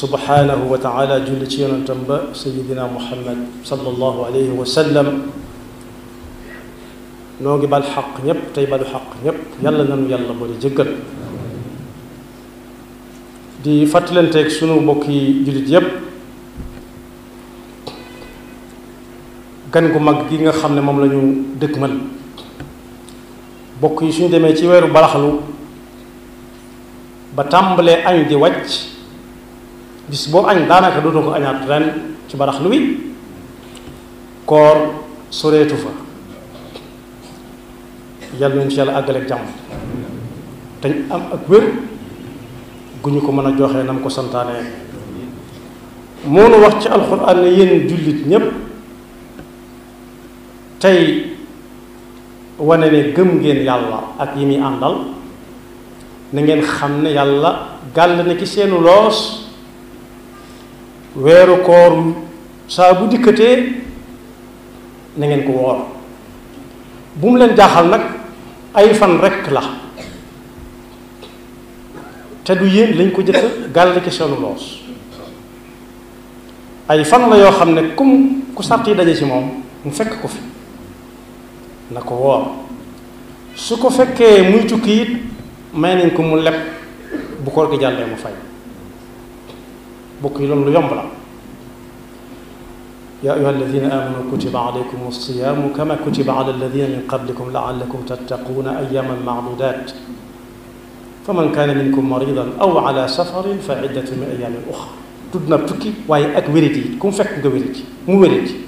subhanahu wa taala julli ci yonentam ba sayidina muhammad sallallahu alayhi wa sallam noo ngi bal xaq ñépp tey balu xaq ñépp yàlla nanu yàlla boole jëggal di fàttalanteeg sunu mbokki jullit yépp gan gu mag gi nga xam ne moom la ñu dëkkmal bokk yi suñu demee ci weeru baraxlu ba tàmbalee añ di wàcc bis boo añ daanaka dootoo ko añaat ren ci baraxlu wi koor soreetu fa yàlla nañu ci yàlla àggaleeg jàmm dañ am ak wér gu ñu ko mën a joxee nam ko santaane moo nu wax ci alxuraan ne yéen jullit ñépp tey wane ne gëm ngeen yàlla ak yi muy àndal na ngeen xam ne yàlla gàll na ci seenu loos weeru koor saa bu dikkatee na ngeen ko woor bu mu leen jaaxal nag ay fan rekk la te du yéen lañ ko jëkk gàll ci seenu loos ay fan la yoo xam ne ku sàrt yi daje ci moom mu fekk ko fi na ko woor su ko fekkee muy tukki it may nañ ko mu leb bu koor gi jàllee mu fay bokk yi loolu lu yomb la yaa ayyuha alladina amanu kutiba alaykum alsiyamu kama kutiba ala alladina min qablikum laallakum tattaquuna ayaman maadudat faman kaana minkum maridan aw ala safarin fa iddatu min ayamin uxra tudd na tukki waaye ak wérit yi ku mu fekk nga wérit yi mu wérit yi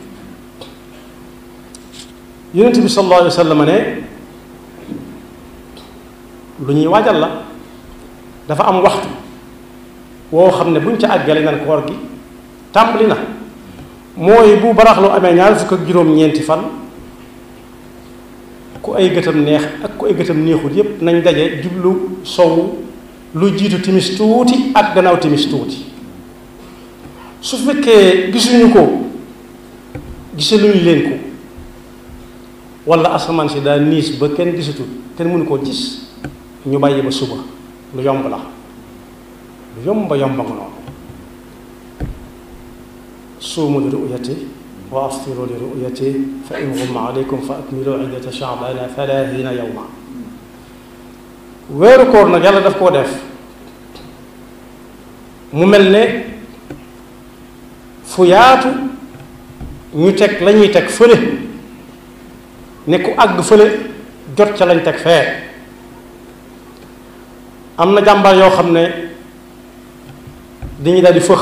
yonent bi sallallahu alayhi wa sallam ne lu ñuy waajal la dafa am waxtu woo xam ne buñ ca àggale nan koor gi tàmbali na mooy bu baraxlu amee ñaar fukk ak juróom-ñeenti fan ku ay gëtam neex ak ku ay gëtam neexul yépp nañ daje jublu sow lu jiitu timis tuuti ak gannaaw timis tuuti su fekkee gisuñu ko gisaluñu leen ko wala asamaan si daa niis ba kenn gisatul kenn mënu koo gis ñu bàyyi ba suba lu yomb la lu yomba nga noonu suumu li ru'yati wa aftiru li ru'yati fa in ghumma alaykum fa akmilu iddata sha'bana 30 yawma weeru koor nag yàlla daf koo def mu mel ne fu yaatu ñu teg la ñuy teg fële ne ku àgg fële jot ca lañ teg fee am na jàmbaar yoo xam ne dañuy daal di fëx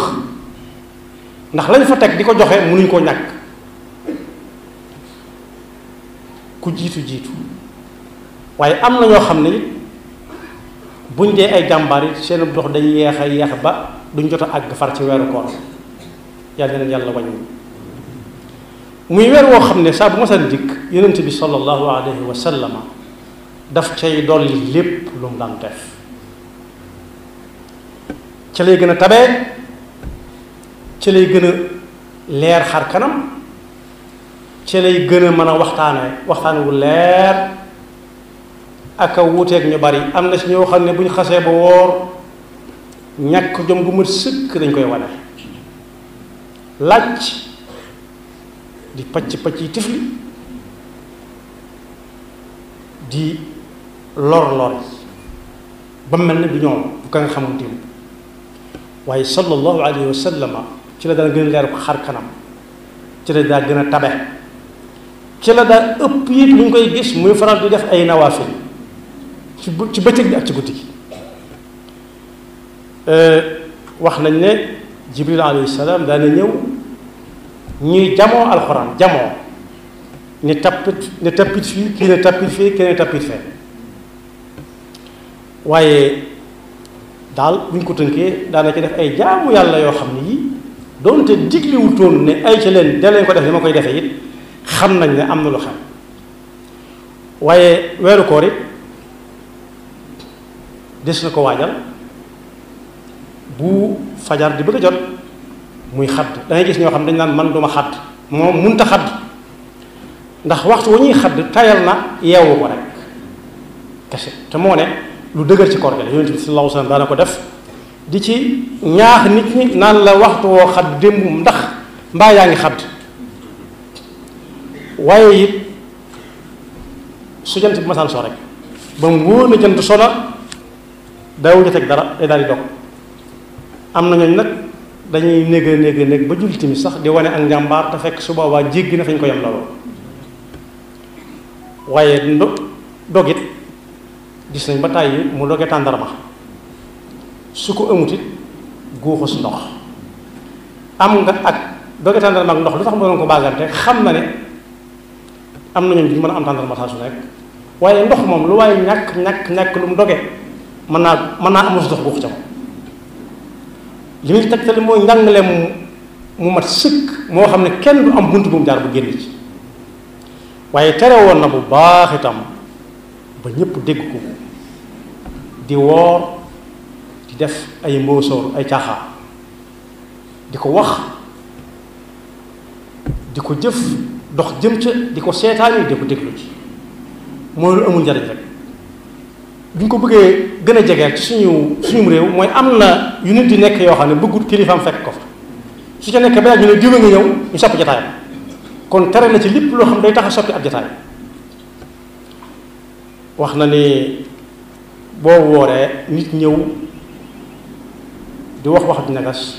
ndax lañ fa teg di ko joxe mënuñ koo ñàkk ku jiitu waaye am na ñoo xam ne it buñ dee ay jàmbaar it seen dox day yeex a yeex ba duñ jot a àgg far ci weeru koor yàlla na yàlla wàññi muy weer woo xam ne saa bu masal dikk yonent bi sallallahu alayhi wa sallama daf cay dolli lépp lu mu daan def ca lay gën a tabee ca lay gën a leer xar kanam ca lay gën a mën a waxtaane wu leer ak a wuuteeg ñu bari am na si ñoo xam ne bu ñu xasee ba woor ñàkk jom gu mat sëkk dañ koy wane laaj di pacc yi tifli di lor yi ba mel ne du ñoom bu ka nga xamul démb waaye sallallahu alayhi wa sallama ci la daan gën a leer ko xar kanam ci la daa gën a tabe ci la daa ëpp it lu ñu koy gis muy faral di def ay nawaafil ci bëccëg bi ak ci guddi gi wax nañ ne jibril alayhi salaam daana ñëw ñuy jamoo alxuraan jamoo ne tappit fii kii ne tappit fii kii ne tappit fee waaye daal bu ñu ko tënkee daana ci def ay jaamu yàlla yoo xam ne yi doonte digliwutoon ne ay ci leen de leen ko def li ma koy defee it xam nañ ne am na lu xam waaye weeru koor it des na ko waajal bu fajar di bëgg a jot muy xadd da ngay gis ñoo xam dañ naan man duma xadd moom munta xadd ndax waxtu wa ñuy xadd tayal na yeewu ko rek kese te moo ne lu dëgër ci koor gi la yonent bi sallallahu alayhi wa sallam daana ko def di ci ñaax nit ñi naan la waxtu woo xat démb ndax mbaa yaa ngi xadd waaye it su jant bi masaan soo rek ba mu wóor na jant so na daawuñu teg dara day daal di dog am na ñooñu nag dañuy néeg ba julli timis sax di wane ak njàmbaar te fekk su boobaa jéggi na fañ ko yem loolu waaye dogit gis nañ ba tàyyi mu doge tàndarma su ko amutit guuxus ndox am nga ak doge tàndarma ak ndox lu tax mu doon ko baagante xam na ne am na ñooñu duñu mën a am tàndarma saa su nekk waaye ndox moom lu waaye ñàkk lu mu doge mën naa amus ndox guux ca moom li muy tegtali mooy njàngale mu mat sëkk moo xam ne kenn du am bunt bu mu jaar bu génn ci waaye tere woon na bu baax itam ba ñëpp dégg ko di woor di def ay mbóosóor ay caaxaan di ko wax di ko jëf dox jëm ca di ko seetaani di ko déglu ci mooy lu amul njariñ rek bu ñu ko bëggee gën a jegeel ci suñu réew mooy am na yu nit di nekk yoo xam ne bëggut kilifaam fekk ko fa su ca nekk ba ñu ne diwa nga ñëw ñu soppi jataayam kon tere na ci lépp loo xam day tax a soppi ab jataay wax na ni boo wooree nit ñëw di wax di nagas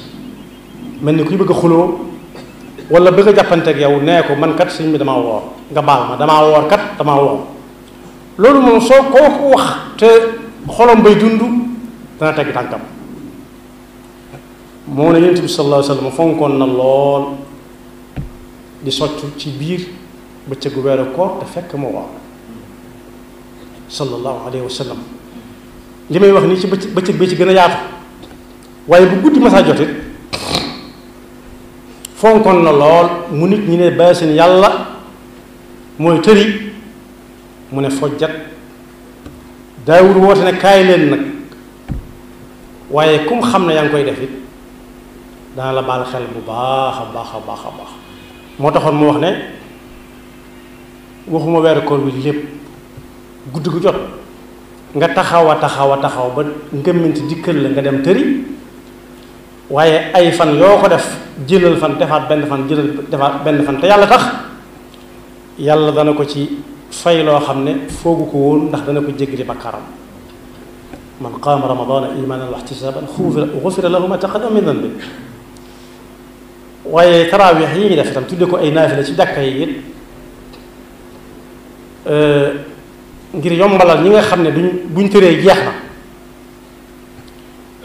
mel ni kuy bëgg a xuloo wala bëgg a jàppanteeg yow nee ko man kat sëñ bi damaa woor nga baal ma damaa woor kat damaa woor loolu moom soo koo ko wax te xolom bay dund dana tegg tànkam moo ne yonent bi sallallahu alayhi wa sallam fonkoon na lool di soccu ci biir bëccëgu weeru koor te fekk moo woor sallallahu alayhi wa sallam li may wax nii ci bëccëg bi ci gën a yaatu waaye bu guddi masaa jotit fonkoon na lool mu nit ñi ne bàyyi seen yàlla mooy tëri mu ne fojjat daawul woote ne kaay leen nag waaye kum xam ne yaa ngi koy def it dana la baal xel bu baax a baax a baax a baax moo taxoon mu wax ne waxuma weeru koor wi lépp guddi gu jot nga taxaw ba ngëmminti dikkal la nga dem tëri waaye ay fan yoo ko def jëlal fan defaat benn fan defaat benn fan te yàlla tax yàlla dana ko ci fay loo xam ne foogu ko woon ndax dana ko jéggali bakkaaram man qaama ramadana imanan wa ihtisaban xufira lahu ma taqaddama min danbi waaye taraawix yi ñuy def itam tudde ko ay naafila ci jàkka yi it ngir yombalal ñi nga xam ne buñ tëree jeex na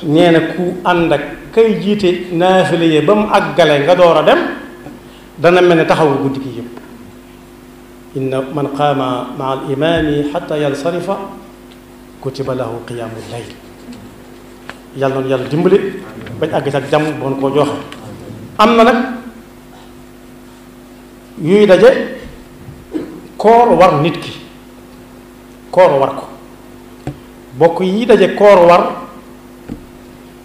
nee na ku ànd ak kay jiite naafila yi ba mu àggale nga door a dem dana mel ne taxaw nga guddi gi yëpp inna man qaama maa al imaami xata yansarifa kutiba lahu qiyaamu layl yàlla noonu yàlla dimbali bañ àgg ci ak jàmm boon koo joxe am na nag yuy daje koor war nit ki koor war ko bokk yi daje koor war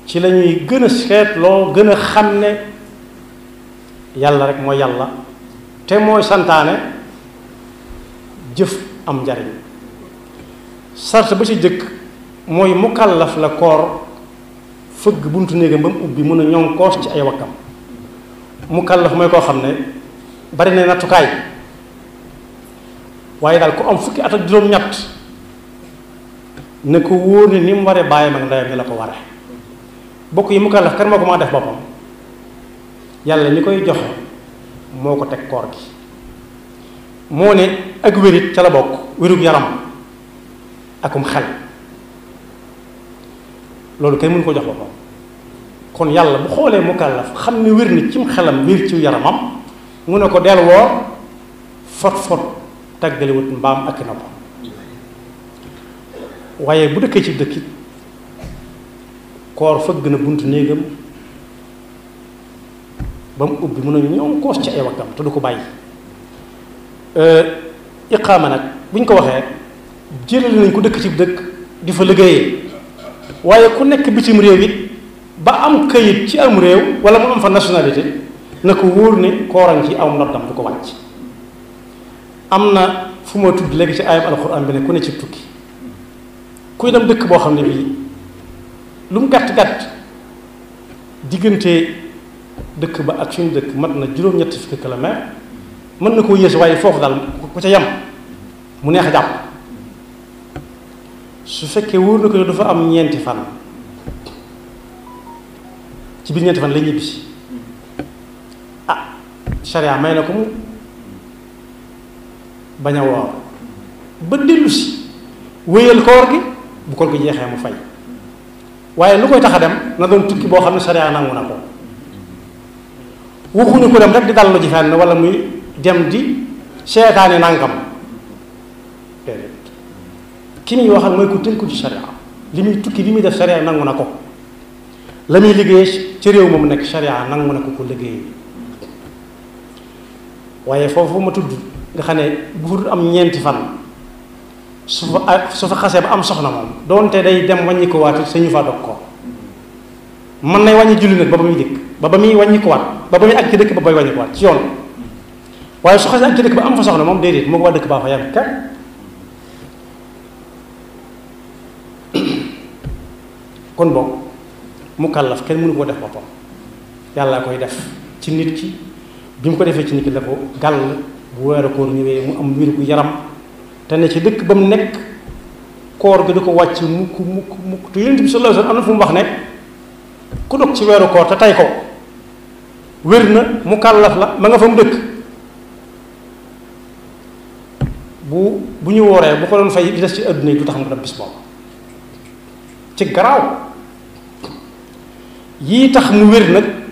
ci la ñuy gën a seetloo gën a xam ne yàlla rek mooy yàlla te mooy santaane jëf am njariñ sart ba ci jëkk mooy mukallaf la koor fëgg buntu néegam ba mu ubbi mun a ñoŋ koos ci ay wakkam mukallaf mooy koo xam ne bari na nattukaay waaye daal ku am fukki at ak juróom-ñett ne ko wóor ne ni mu waree bàyyam ak ndeyam ni la ko ware bokk yi mukallaf kan moo ko maa def boppam yàlla ñi koy joxe moo ko teg koor gi moo ne ak wérit ca la bokk wérug yaram akum xel loolu kenn mënu ko jox boppam kon yàlla bu xoolee mukallaf xam ne wér ni cim xelam wér ci yaramam mu ne ko del woor fot tàggaliwut mbaam ak nopp waaye bu dëkkee ci dëkki koor fëgg na buntu néegam ba mu ubbi mun a ñoom koos ci ay wakkam te du ko bàyyi iqaama nag bu ñu ko waxee jëlal nañ ko dëkk ci dëkk di fa liggéeyee waaye ku nekk bitim réew it ba am kayit ci am réew wala mu am fa nationalité na ko wóor ne kooran ci aw noddam du ko wàcc am na fu ma tudd léegi ci ayam alxuraan bi ne ku ne ci tukki kuy dem dëkk boo xam ne bii lu mu gàtt-gàtt diggante dëkk ba ak suñu dëkk mat na juróom-ñetti fukki kilomètre mën na koo yées waaye foofu daal ku ca yam mu neex a jàpp su fekkee wóor na ko ne dafa am ñeenti fan ci biir ñeenti fan lay ñibbisi sharia may na ko mu bañ a woor ba dellu si wéyal koor gi bu koor gi jeexee mu fay waaye lu koy tax a dem na doon tukki boo xam ne sharia nangu na ko waxuñu ko dem rek di dallu ji fenn wala muy dem di seetaane nangam déedéet ki muy waxal mooy ku tënku ci sharia li muy tukki li muy def sharia nangu na ko la muy liggéey ci réew moom nekk sharia nangu na ko liggéey waaye foofu ma tudd nga xam ne bu fa am ñeenti fan su fa xasee ba am soxna moom doonte day dem wàññi ko waat sañu faa dog ko mën nay wàññi julli nag ba muy dëkk ba muy wàññi ko waat ba muy ak ci dëkk ba bay wàññi ko waat ci yoon waaye su xasee ak ci dëkk ba am fa soxna moom déedéet moo ko waa dëkk baa fa yam kat kon boog mu kàllaf kenn mënu ko def boppam yàlla koy def ci nit ki bi mu ko defee ci nit ki la ko gàll bu weeru koor ñëwee mu am wér gu yaram te ne ci dëkk ba mu nekk koor gi du ko wàcc mukk te Yonent bi sallallahu alayhi wasallam am na fu mu wax ne ku dog ci weeru koor te tey ko wér na mu kàllaf la ma nga fa mu dëkk bu ñu wooree bu ko doon fay di des ci àdduna yi du tax mu dab bis boobu ci garaaw yii tax mu wér nag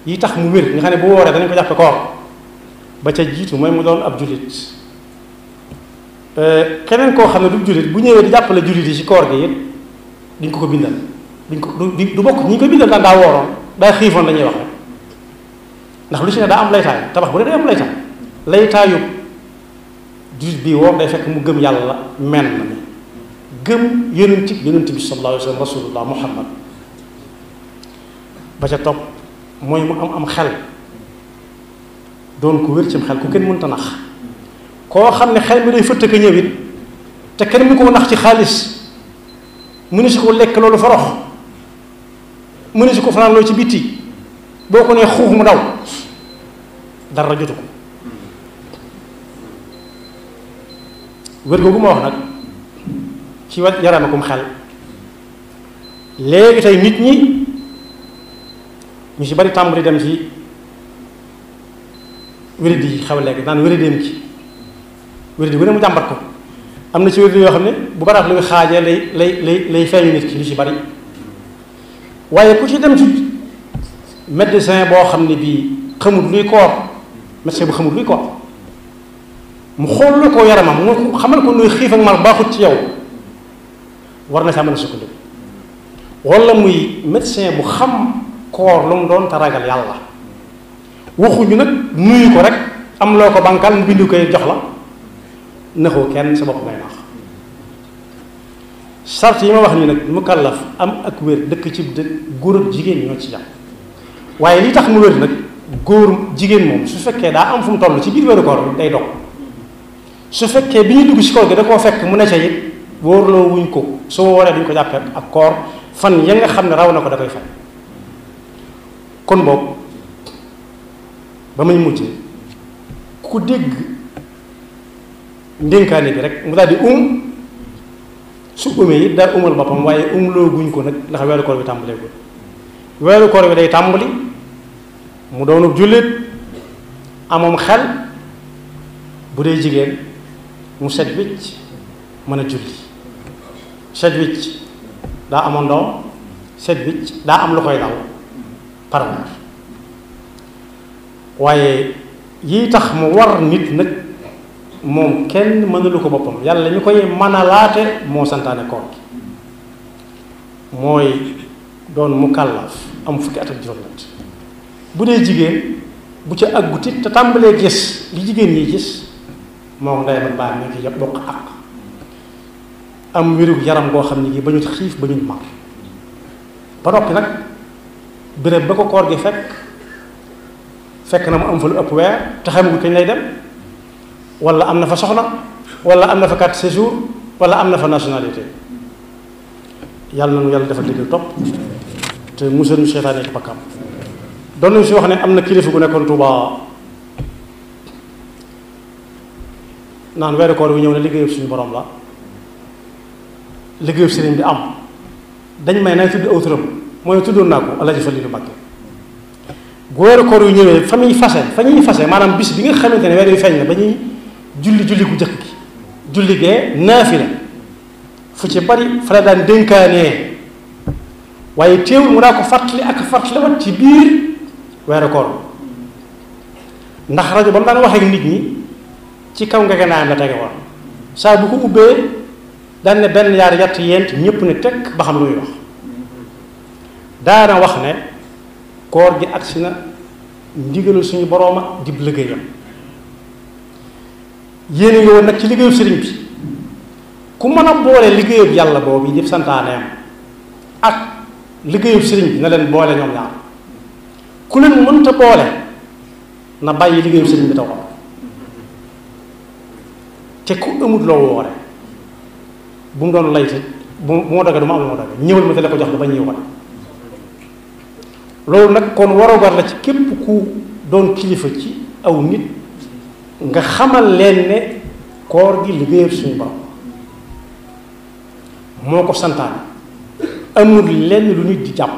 yi tax mu wér nga xam ne bu wooree danañ ko jàppe koor ba ca jiitu mooy mu doon ab jullit keneen koo xam ne du jullit bu ñëwee di jàppale jullit yi ci koor gi it duñ ko bindal duñ ko du bokk ñi ko bindal daan daa wooroon daa xiifoon la ñuy wax rek ndax lu ci ne daa am laytaay tabax bu ne day am laytaayu jullit bii woor day fekk mu gëm yàlla men na mi gëm yonent bi sallallahu alayhi wa sallam rasulullah muhammad ba ca topp mooy mu am xel doon ko wér cim xel ku kenn mënta nax koo xam ne xel mi day fëtt ka ñëw it te kenn mu ko nax ci xaalis mu ne si ko lekk loolu farox mu ne si ko fanaan loolu ci bitti boo ko nee xuux mu daw dara jotu ko wér googu ma wax nag ci wet yaramakum xel léegi tey nit ñi ñu ci bari tàmbali dem ci wéradi yi xew léegi naan wéradéem ci wéradi bu ne mu jàmbat ko am na ci wéradi yoo xam ne bu baraat luy xaajee lay feeñu nit ki lu ci bari waaye ku ci dem ci médecin boo xam ne bii xamut luy koor médecin bu xamut luy koor mu xool lu ko yaramam mu xamal ko nuy xiif ak mar baaxut ci yow war na saa mën a sukkandiku wala muy médecin bu xam koor lu mu doon te ragal yàlla waxuñu nag nuyu ko rek am loo ko bànkal mu bindu koy jox la naxoo kenn sa bopp ngay nax sart yi ma wax nii nag mu kàllaf am ak wér dëkk ci góor ak jigéen ñoo ci jàpp waaye li tax mu wér nag góor jigéen moom su fekkee daa am fu mu toll ci biir wéru koor bi day dog su fekkee bi ñu dugg ci koor gi da koo fekk mu ne ca it wóorloo wuñ ko soo waree duñ ko jàppee ak koor fan ya nga xam ne raw na ko da koy fay kon boobu ba muy mujjee ku dégg ndénkaane bi rek mu daal di su umee it daal umal boppam waaye loo guñ ko nag ndax weeru koor bi tàmbalee ko weeru koor bi day tàmbali mu doonu jullit amoom xel bu dee jigéen mu set wicc mën a julli set wicc daa amoon doom set wicc daa am lu koy dal par weer waaye yii tax mu war nit nag moom kenn mënulu ko boppam yàlla ñu koy mënalaate moo santaane koor gi mooy doon mu kàllaaf am fukki at ak juróom-ñett bu dee jigéen bu ca àggutit te tàmbalee gis li jigéen ñi gis moo ndey man baa ñu ci yëpp bokk ak am wéru yaram goo xam ne gi ba ñu xiif ba ñu mar ba noppi nag béréb ba ko koor gi fekk na mu am fa lu ëpp weer te xamagul kañ lay dem wala am na fa soxna wala am na fa carte séjour wala am na fa nationalité yàlla na nu yàlla dafa dégg topp te musal ñu seytaane ak bakkam. doon nañu si wax ne am na kilifa gu nekkoon Tuuba naan weeru koor wi ñëw ne liggéeyub suñu borom la liggéeyub sëriñ bi am dañ may nay tudd aw turam mooy tuddoon naa ko Alaaji Faliilu Mbàkke bu weeru koor wi ñëwee fa ñuy fase maanaam bis bi nga xamante ne weer wi feeñ na ba ñuy julli ku jëkk gi julli gee naafila fu ci bari fa la daan dénkaanee waaye teewul mu daa ko fàttali ak fàttaliwaat ci biir weeru koor ndax rajo ba mu daan waxee ak nit ñi ci kaw ngegenaayam la tege woon saa bu ko ubbee daan ne benn yaar yatt yent ñëpp ne tekk ba xam lu muy wax daana wax ne koor gi agsi na ndigalul suñu borooma dib liggéeyam yéene nga woon nag ci liggéeyub sëriñ bi ku mën a boole liggéeyub yàlla boobu yi def santaaneem ak liggéeyub sëriñ bi na leen boole ñoom ñaar ku leen mënta boole na bàyyi liggéeyub sëriñ bi taw te ku amut loo woore bu mu doon layte bu ma doge du ma am lu ma doge ñëwal ma te la ko jox da ba ñëw ko loolu nag kon warugar la ci képp ku doon kilifa ci aw nit nga xamal leen ne koor gi liggéeyam suñu borom moo ko santaane amul lenn lu nit di jàpp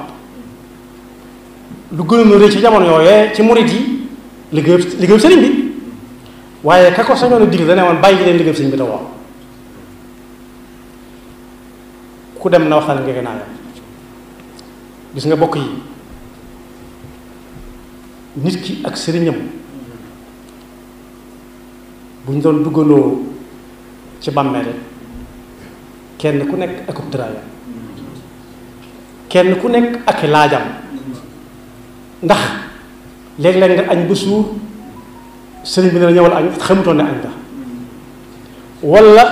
lu gënoon rëy ci jamono yooyee ci murit yi liggéeyam sëriñ bi waaye ka ko sañoon a digle dana woon bàyyi leen liggéeyam sëriñ bi te wax ku dem na waxtaan ngege naa gis nga bokk yi nit ki ak sëriñam bu ñu doon duggandoo ci bàmmeel kenn ku nekk akub tëraayam kenn ku nekk ak laajam ndax léeg-léeg nga añ ba suur sëriñ bi ne la ñëwal añ xamutoon ne añ nga walla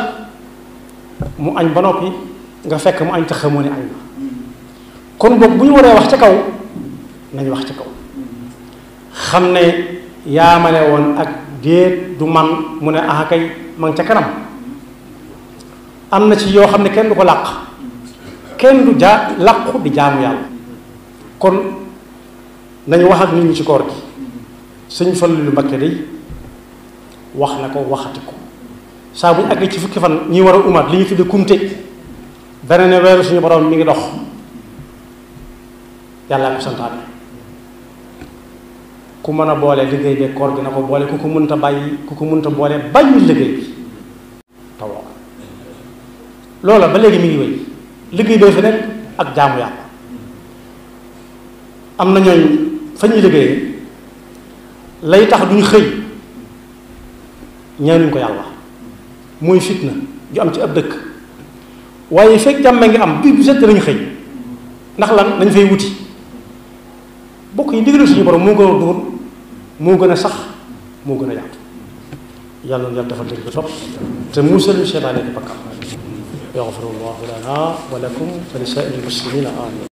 mu añ ba noppi nga fekk mu añ te xamoo ne añ nga kon boog bu ñu waree wax ca kaw nañ wax ca kaw xam ne yaamale woon ak déet du man mu ne ah kay ma ngi ca kanam am na ci yoo xam ne kenn du ko làq kenn du làqu di jaamu yàlla kon nañu wax ak nit ñi ci koor gi sëñ Fallu Mbakke day wax na ko waxati ko saa bu ñu àggee ci fukki fan ñi war a umaat li ñu tudde kumte dana ne weeru suñu borom mi ngi dox yàllaa ko santaane ku mën a boole liggéey bi koor gi na ko boole ku ko mënta boole bàyyi liggéey bi te woo loola ba léegi mi ngi wéy liggéey bee fi nekk ak jaamu yàlla am na ñooñ fa ñuy liggéeyee lay tax duñ xëy ñaanuñ ko yàlla mooy fitna ju am ci ab dëkk waaye fekk jàmme ngi am bi bu set lañu xëy ndax lan nañ fay wuti bokk yi ndigalu suñu borom moo gën a duur moo gën a sax moo gën a yaatu yàlla na yàlla defal dëgg ba topp te musal ñu seytaane di bakkam yaxfirullahu lana wa lakum wa li saa'iril muslimina amin